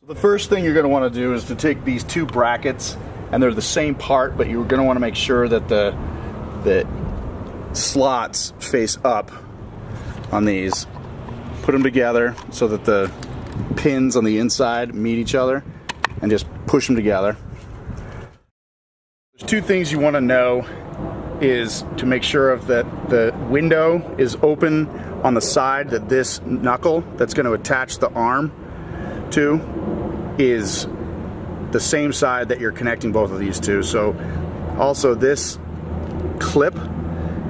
The first thing you're going to want to do is to take these two brackets, and they're the same part, but you're going to want to make sure that the slots face up on these. Put them together so that the pins on the inside meet each other, and just push them together. There's two things you want to know is to make sure that the window is open on the side that this knuckle that's going to attach the arm to is the same side that you're connecting both of these to. So also this clip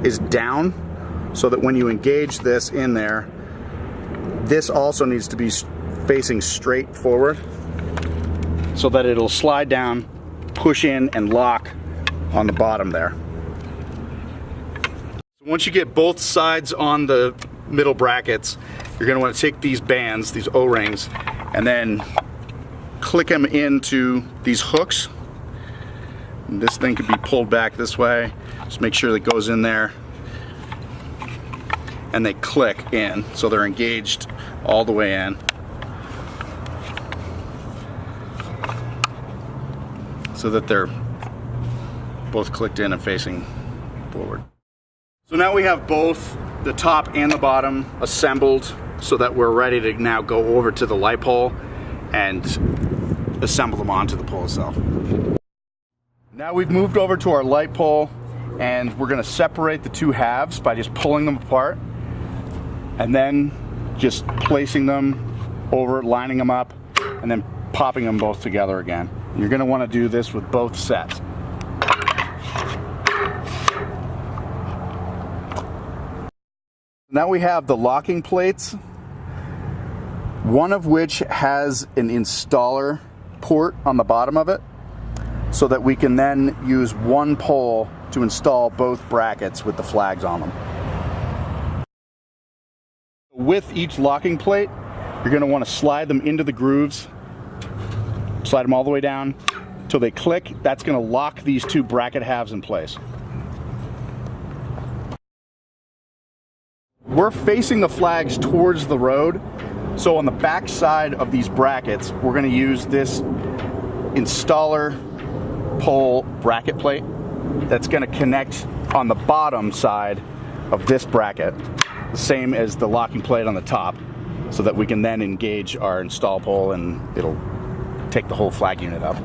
is down so that when you engage this in there, this also needs to be facing straight forward so that it'll slide down, push in, and lock on the bottom there. So once you get both sides on the middle brackets, you're going to want to take these bands, these O-rings, and then click them into these hooks. And this thing can be pulled back this way. Just make sure that it goes in there. And they click in, so they're engaged all the way in. So that they're both clicked in and facing forward. So now we have both the top and the bottom assembled so that we're ready to now go over to the light pole and assemble them onto the pole itself. Now we've moved over to our light pole, and we're going to separate the two halves by just pulling them apart and then just placing them over, lining them up, and then popping them both together again. You're going to want to do this with both sets. Now we have the locking plates, one of which has an installer port on the bottom of it, so that we can then use one pole to install both brackets with the flags on them. With each locking plate, you're going to want to slide them into the grooves, slide them all the way down till they click. That's going to lock these two bracket halves in place. We're facing the flags towards the road, so on the back side of these brackets, we're going to use this installer pole bracket plate that's going to connect on the bottom side of this bracket, the same as the locking plate on the top, so that we can then engage our install pole and it'll take the whole flag unit up.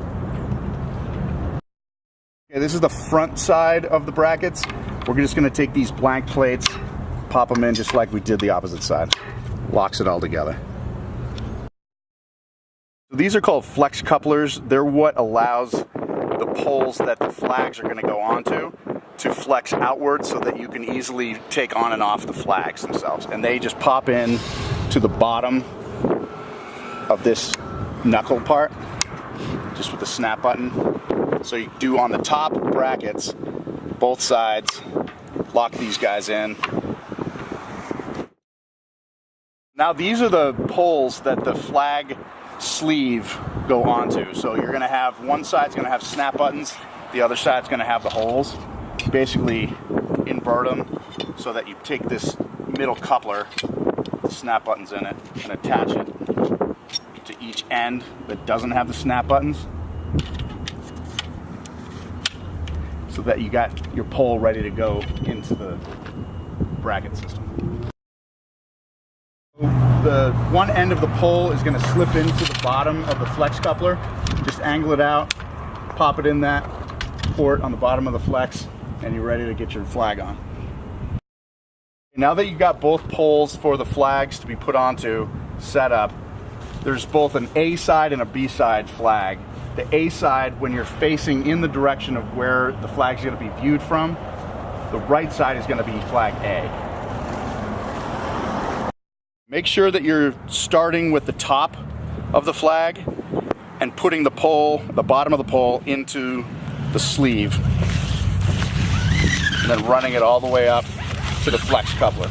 Okay, this is the front side of the brackets. We're just going to take these blank plates, pop them in just like we did the opposite side. Locks it all together. So these are called flex couplers. They're what allows the poles that the flags are going to go onto to flex outward so that you can easily take on and off the flags themselves. And they just pop in to the bottom of this knuckle part, just with the snap button. So you do on the top brackets, both sides, lock these guys in. Now these are the poles that the flag sleeve go onto. So you're going to have, one side's going to have snap buttons, the other side's going to have the holes. Basically invert them so that you take this middle coupler, the snap buttons in it, and attach it to each end that doesn't have the snap buttons, so that you got your pole ready to go into the bracket system. The one end of the pole is going to slip into the bottom of the flex coupler. Just angle it out, pop it in that port on the bottom of the flex, and you're ready to get your flag on. Now that you've got both poles for the flags to be put onto set up, there's both an A side and a B side flag. The A side, when you're facing in the direction of where the flag's going to be viewed from, the right side is going to be flag A. Make sure that you're starting with the top of the flag and putting the pole, the bottom of the pole, into the sleeve, and then running it all the way up to the flex coupler.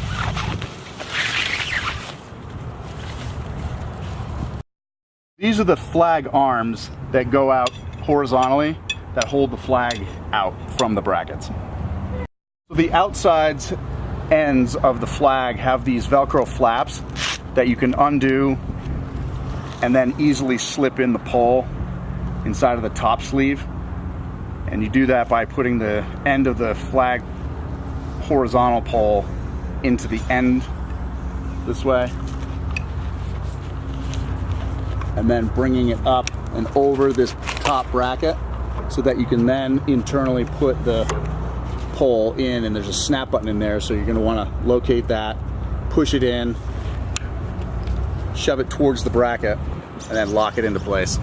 These are the flag arms that go out horizontally that hold the flag out from the brackets. So the outsides ends of the flag have these Velcro flaps that you can undo and then easily slip in the pole inside of the top sleeve. And you do that by putting the end of the flag horizontal pole into the end this way, and then bringing it up and over this top bracket so that you can then internally put the pole in, and there's a snap button in there, so you're going to want to locate that, push it in, shove it towards the bracket, and then lock it into place.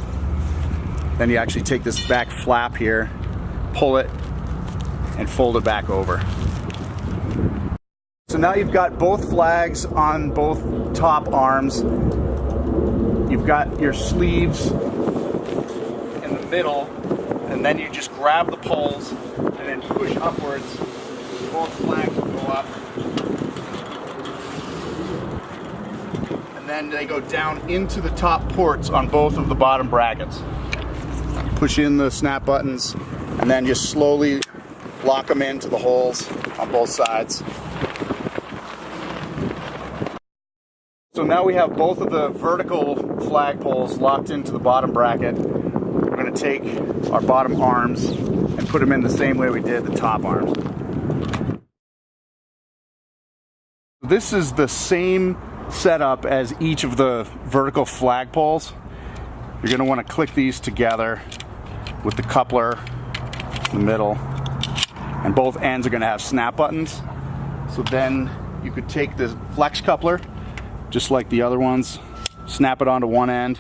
Then you actually take this back flap here, pull it, and fold it back over. So now you've got both flags on both top arms. You've got your sleeves in the middle, and then you just grab the poles and then push upwards. Both flags will go up. And then they go down into the top ports on both of the bottom brackets. Push in the snap buttons and then just slowly lock them into the holes on both sides. So now we have both of the vertical flag poles locked into the bottom bracket. We're going to take our bottom arms and put them in the same way we did the top arms. This is the same setup as each of the vertical flag poles. You're going to want to click these together with the coupler in the middle, and both ends are going to have snap buttons. So then you could take the flex coupler, just like the other ones, snap it onto one end,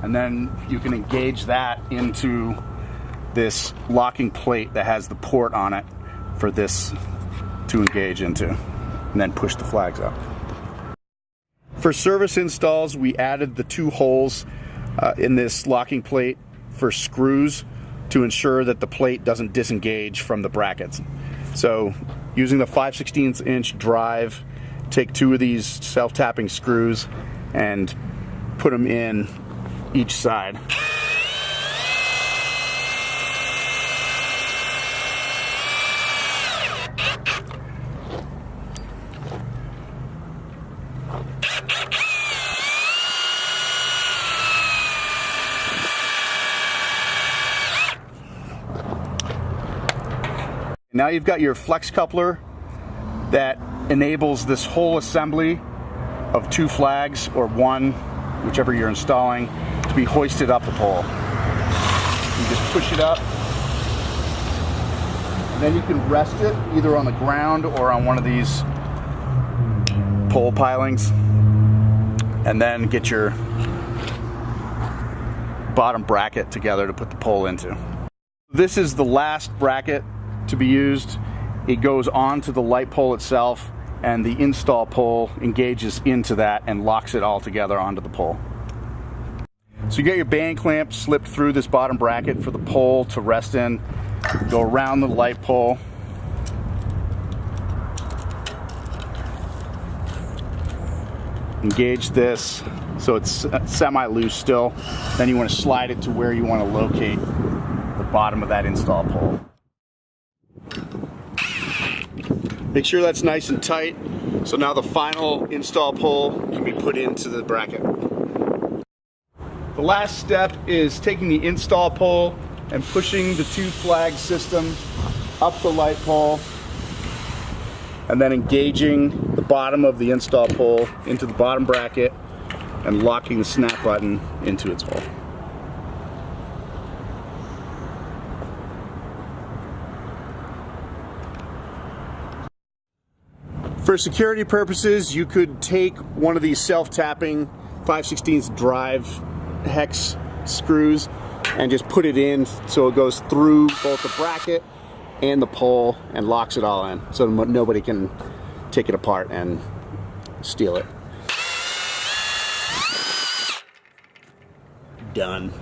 and then you can engage that into this locking plate that has the port on it for this to engage into, and then push the flags up. For service installs, we added the 2 holes in this locking plate for screws to ensure that the plate doesn't disengage from the brackets. So using the 5/16 inch drive, take 2 of these self-tapping screws and put them in each side. Now you've got your flex coupler that enables this whole assembly of 2 flags, or 1, whichever you're installing, to be hoisted up the pole. You just push it up, and then you can rest it either on the ground or on one of these pole pilings, and then get your bottom bracket together to put the pole into. This is the last bracket to be used. It goes onto the light pole itself, and the install pole engages into that and locks it all together onto the pole. So you get your band clamp slipped through this bottom bracket for the pole to rest in. Go around the light pole. Engage this so it's semi-loose still. Then you want to slide it to where you want to locate the bottom of that install pole. Make sure that's nice and tight, so now the final install pole can be put into the bracket. The last step is taking the install pole and pushing the 2 flag system up the light pole, and then engaging the bottom of the install pole into the bottom bracket and locking the snap button into its hole. For security purposes, you could take one of these self-tapping 5/16 drive hex screws and just put it in so it goes through both the bracket and the pole and locks it all in, so nobody can take it apart and steal it. Done.